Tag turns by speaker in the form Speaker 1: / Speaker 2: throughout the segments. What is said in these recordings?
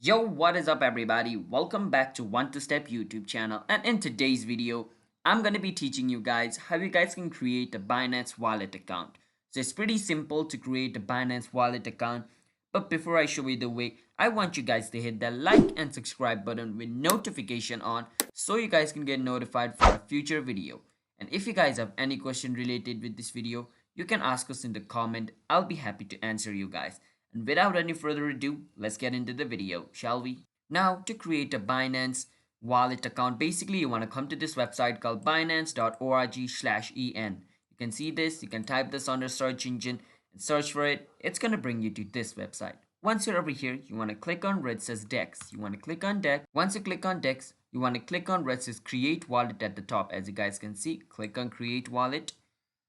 Speaker 1: Yo, what is up everybody? Welcome back to One to Step YouTube channel, and in today's video, I'm going to be teaching you guys how you guys can create a Binance wallet account. So it's pretty simple to create a Binance wallet account, but before I show you the way, I want you guys to hit that like and subscribe button with notification on so you guys can get notified for a future video. And if you guys have any question related with this video, you can ask us in the comment. I'll be happy to answer you guys. And without any further ado, let's get into the video, shall we? Now, to create a Binance wallet account, basically you want to come to this website called binance.org/en. You can see this, you can type this under search engine and search for it. It's going to bring you to this website. Once you're over here, you want to click on where it says DEX. You want to click on DEX. Once you click on DEX, you want to click on where it says Create Wallet at the top. As you guys can see, click on Create Wallet.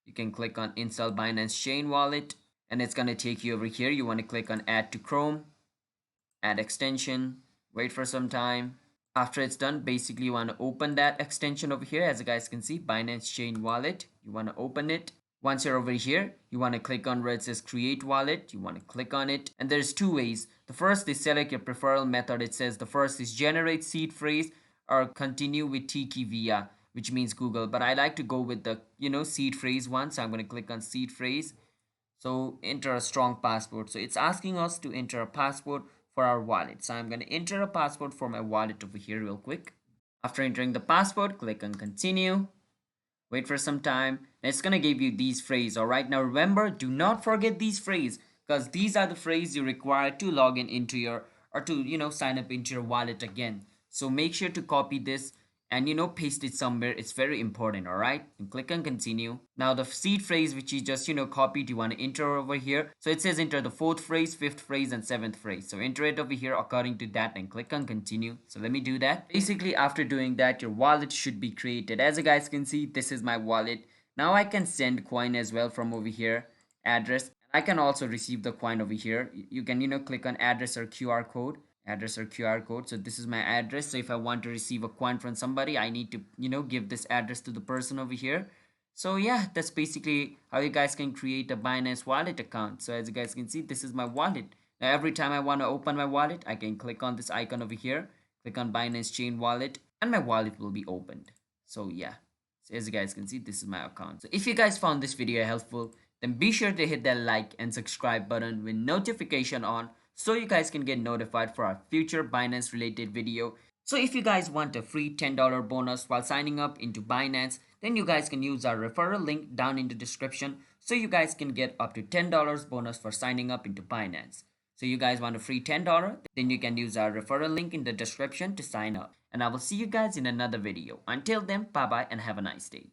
Speaker 1: You can click on Install Binance Chain Wallet, and it's going to take you over here. You want to click on Add to Chrome, Add Extension, wait for some time. After it's done, basically you want to open that extension over here. As you guys can see, Binance Chain Wallet. You want to open it. Once you're over here, you want to click on where it says Create Wallet. You want to click on it, and there's two ways. The first is select your preferred method. It says the first is generate seed phrase or continue with Tiki via, which means Google, but I like to go with the seed phrase one. So I'm going to click on seed phrase. So enter a strong password. So it's asking us to enter a password for our wallet. So I'm going to enter a password for my wallet over here real quick. After entering the password, click on continue. Wait for some time. It's going to give you these phrases. All right. Now remember, do not forget these phrases, because these are the phrases you require to log in into your, or to sign up into your wallet again. So make sure to copy this and paste it somewhere. It's very important. All right, and click on continue. Now the seed phrase which you just copied, you want to enter over here. So it says enter the fourth phrase, fifth phrase, and seventh phrase. So enter it over here according to that and click on continue. So let me do that. Basically, after doing that, your wallet should be created. As you guys can see, this is my wallet. Now I can send coin as well from over here, address. I can also receive the coin over here. You can click on address or QR code. So this is my address. So if I want to receive a coin from somebody, I need to give this address to the person over here. So yeah, that's basically how you guys can create a Binance wallet account. So as you guys can see, this is my wallet. Now every time I want to open my wallet, I can click on this icon over here, click on Binance Chain Wallet, and my wallet will be opened. So yeah, so as you guys can see, this is my account. So if you guys found this video helpful, then be sure to hit that like and subscribe button with notification on so you guys can get notified for our future Binance related video. So if you guys want a free $10 bonus while signing up into Binance, then you guys can use our referral link down in the description so you guys can get up to $10 bonus for signing up into Binance. So you guys want a free $10, then you can use our referral link in the description to sign up. And I will see you guys in another video. Until then, bye bye and have a nice day.